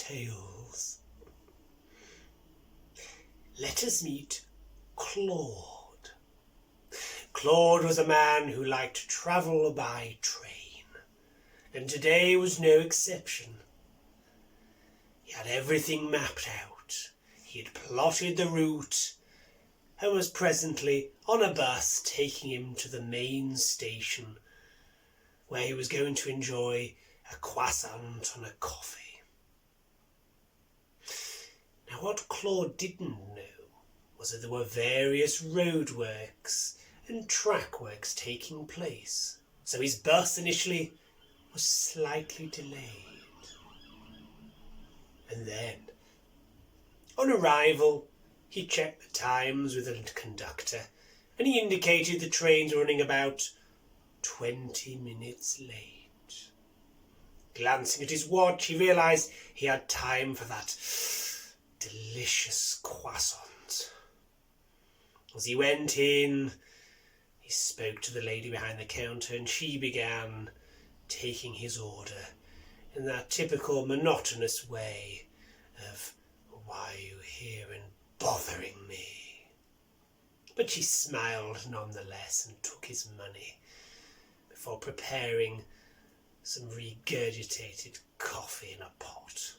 tales. Let us meet Claude. Claude was a man who liked to travel by train, and today was no exception. He had everything mapped out. He had plotted the route and was presently on a bus taking him to the main station, where he was going to enjoy a croissant and a coffee. Now, what Claude didn't know was that there were various roadworks and track works taking place, so his bus initially was slightly delayed. And then, on arrival, he checked the times with the conductor, and he indicated the trains were running about 20 minutes late. Glancing at his watch, he realised he had time for that delicious croissant. As he went in, he spoke to the lady behind the counter, and she began taking his order in that typical monotonous way of, "Why are you here and bothering me?" But she smiled nonetheless and took his money before preparing some regurgitated coffee in a pot.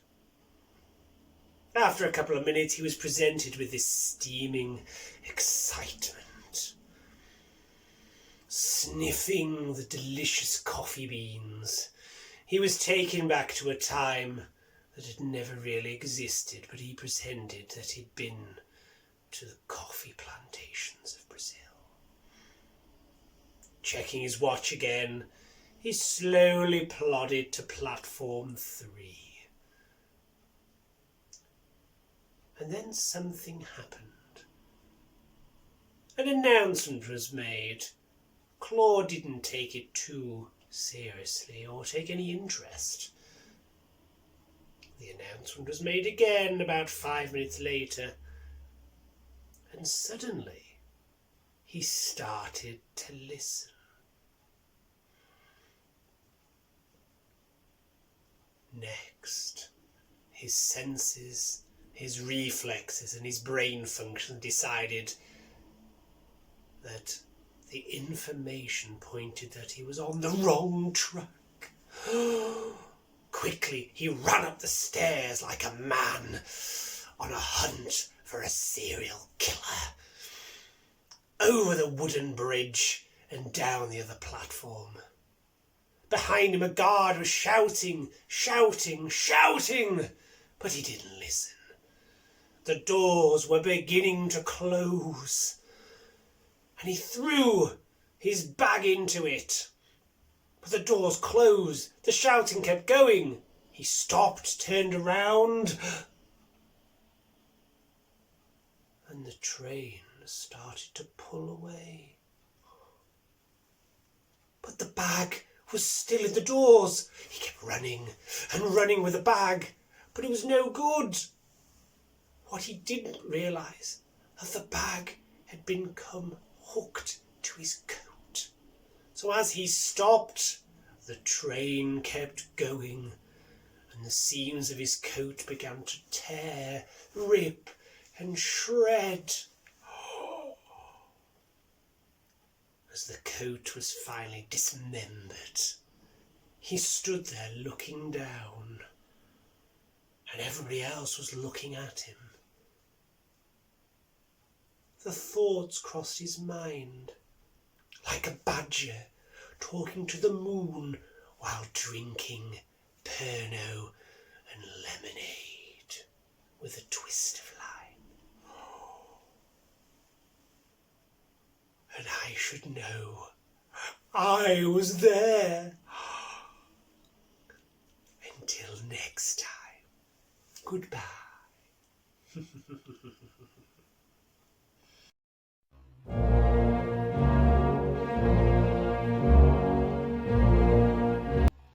After a couple of minutes, he was presented with this steaming excitement. Sniffing the delicious coffee beans, he was taken back to a time that had never really existed, but he pretended that he'd been to the coffee plantations of Brazil. Checking his watch again, he slowly plodded to platform 3. And then something happened. An announcement was made. Claude didn't take it too seriously or take any interest. The announcement was made again about 5 minutes later, and suddenly he started to listen. Next, his senses, his reflexes and his brain function decided that the information pointed that he was on the wrong track. Quickly, he ran up the stairs like a man on a hunt for a serial killer, over the wooden bridge and down the other platform. Behind him, a guard was shouting, but he didn't listen. The doors were beginning to close, and he threw his bag into it. But the doors closed. The shouting kept going. He stopped, turned around, and the train started to pull away. But the bag was still in the doors. He kept running and running with the bag, but it was no good. What he didn't realise, that the bag had become hooked to his coat. So as he stopped, the train kept going, and the seams of his coat began to tear, rip, and shred. As the coat was finally dismembered, he stood there looking down, and everybody else was looking at him. The thoughts crossed his mind, like a badger talking to the moon while drinking Pernod and lemonade with a twist of lime. And I should know. I was there. Until next time. Goodbye.